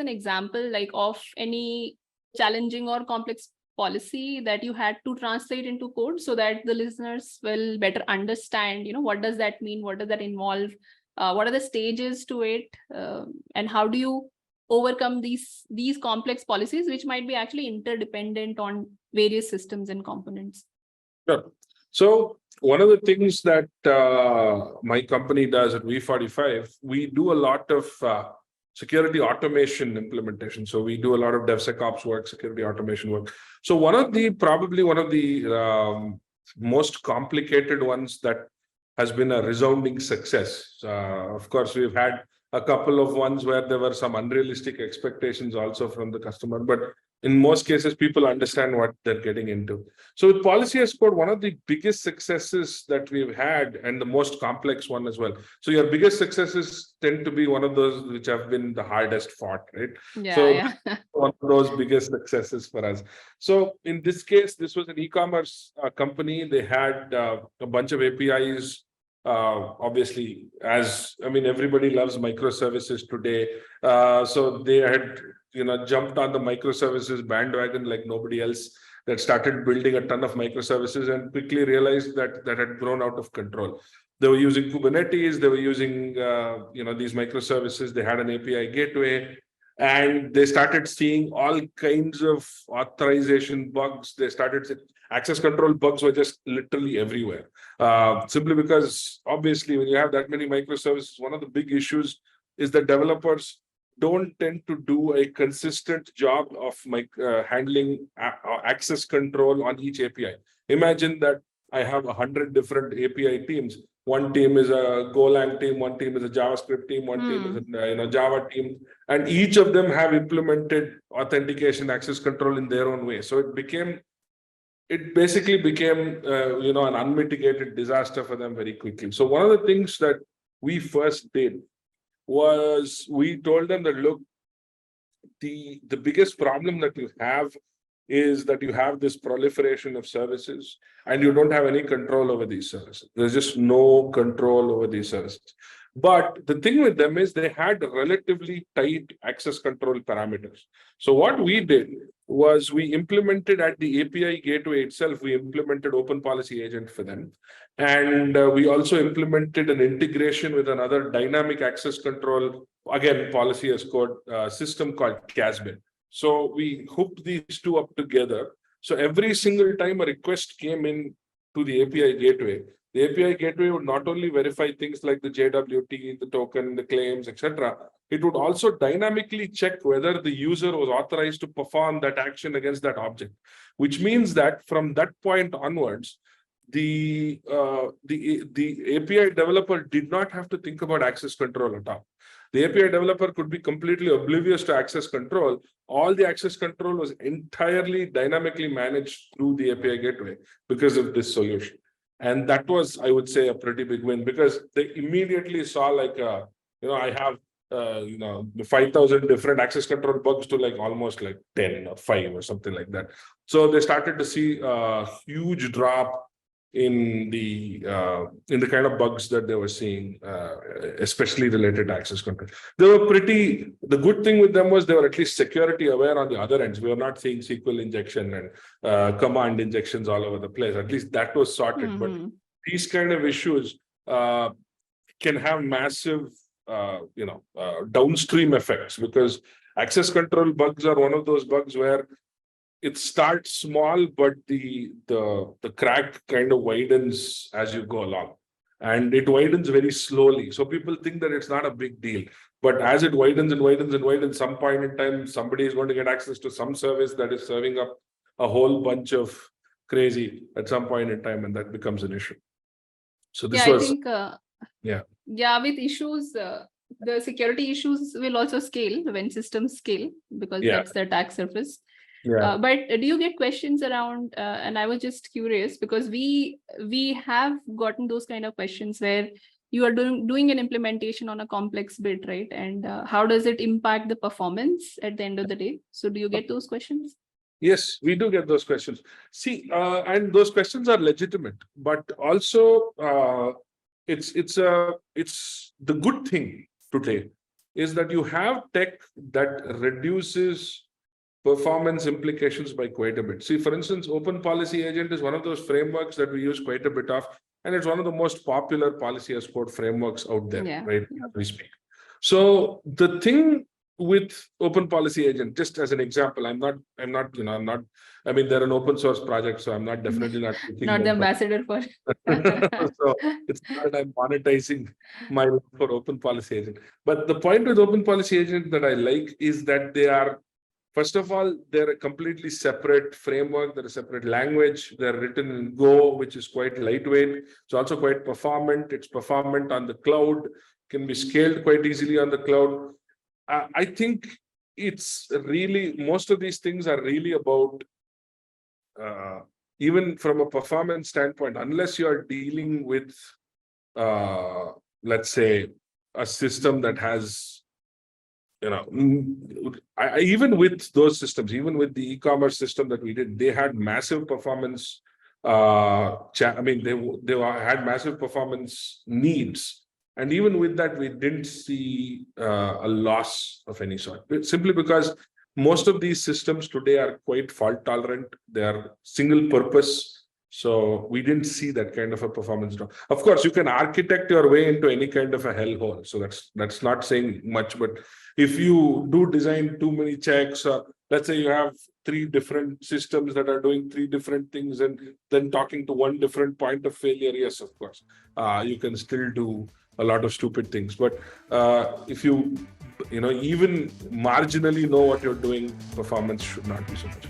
an example like of any challenging or complex policy that you had to translate into code so that the listeners will better understand, what does that mean? What does that involve? What are the stages to it? And how do you overcome these complex policies, which might be actually interdependent on various systems and components? Sure. So one of the things that my company does at V45, we do a lot of security automation implementation. So we do a lot of DevSecOps work, security automation work. So probably one of the most complicated ones that has been a resounding success. Of course, we've had a couple of ones where there were some unrealistic expectations also from the customer, but in most cases, people understand what they're getting into. So with Policy as Code, one of the biggest successes that we've had, and the most complex one as well. So your biggest successes tend to be one of those which have been the hardest fought, right? Yeah. One of those biggest successes for us. So in this case, this was an e-commerce company. They had a bunch of APIs. Obviously, everybody loves microservices today. So they had jumped on the microservices bandwagon like nobody else, that started building a ton of microservices and quickly realized that had grown out of control. They were using Kubernetes, they were using these microservices, they had an API gateway, and they started seeing all kinds of authorization bugs. They started access control bugs were just literally everywhere. Simply because obviously when you have that many microservices, one of the big issues is that developers don't tend to do a consistent job of handling access control on each API. Imagine that I have 100 different API teams. One team is a Golang team, one team is a JavaScript team, one team is a Java team, and each of them have implemented authentication access control in their own way. So it basically became an unmitigated disaster for them very quickly. So one of the things that we first did was we told them that, look, the biggest problem that you have is that you have this proliferation of services and you don't have any control over these services. There's just no control over these services. But the thing with them is they had relatively tight access control parameters. So what we did was we implemented at the API gateway itself, we implemented Open Policy Agent for them. And we also implemented an integration with another dynamic access control, again, Policy as Code system called Casbin. So we hooked these two up together. So every single time a request came in to the API gateway, the API gateway would not only verify things like the JWT, the token, the claims, etc. It would also dynamically check whether the user was authorized to perform that action against that object, which means that from that point onwards, the API developer did not have to think about access control at all. The API developer could be completely oblivious to access control. All the access control was entirely dynamically managed through the API gateway because of this solution. And that was, I would say, a pretty big win, because they immediately saw I have 5,000 different access control bugs to almost 10 or 5 or something like that. So they started to see a huge drop in the kind of bugs that they were seeing, especially related to access control. The good thing with them was they were at least security aware on the other ends. We were not seeing SQL injection and command injections all over the place. At least that was sorted. But these kind of issues can have massive downstream effects, because access control bugs are one of those bugs where it starts small, but the crack kind of widens as you go along, and it widens very slowly. So people think that it's not a big deal, but as it widens and widens and widens, some point in time, somebody is going to get access to some service that is serving up a whole bunch of crazy at some point in time, and that becomes an issue. So this I think, with issues, the security issues will also scale when systems scale, because that's the attack surface. But do you get questions around, and I was just curious, because we have gotten those kind of questions where you are doing an implementation on a complex bit, right? And how does it impact the performance at the end of the day? So do you get those questions? Yes, we do get those questions. See, and those questions are legitimate, but also it's the good thing today is that you have tech that reduces performance implications by quite a bit. See, for instance, Open Policy Agent is one of those frameworks that we use quite a bit of, and it's one of the most popular policy as code frameworks out there, right? As we speak. So the thing with Open Policy Agent, just as an example, I mean, they're an open source project, so I'm not definitely not the ambassador for. So it's not that I'm monetizing my love for Open Policy Agent. But the point with Open Policy Agent that I like is that they are, first of all, they're a completely separate framework. They're a separate language. They're written in Go, which is quite lightweight. It's also quite performant. It's performant on the cloud, can be scaled quite easily on the cloud. I think it's really, most of these things are really about, even from a performance standpoint, unless you're dealing with, let's say, a system that has, even with those systems, even with the e-commerce system that we did, they had massive performance. They had massive performance needs. And even with that, we didn't see a loss of any sort, simply because most of these systems today are quite fault tolerant. They are single purpose. So we didn't see that kind of a performance drop. Of course, you can architect your way into any kind of a hellhole. So that's not saying much. But if you do design too many checks, let's say you have 3 different systems that are doing 3 different things and then talking to one different point of failure, yes, of course, you can still do a lot of stupid things. But if you even marginally know what you're doing, performance should not be so much.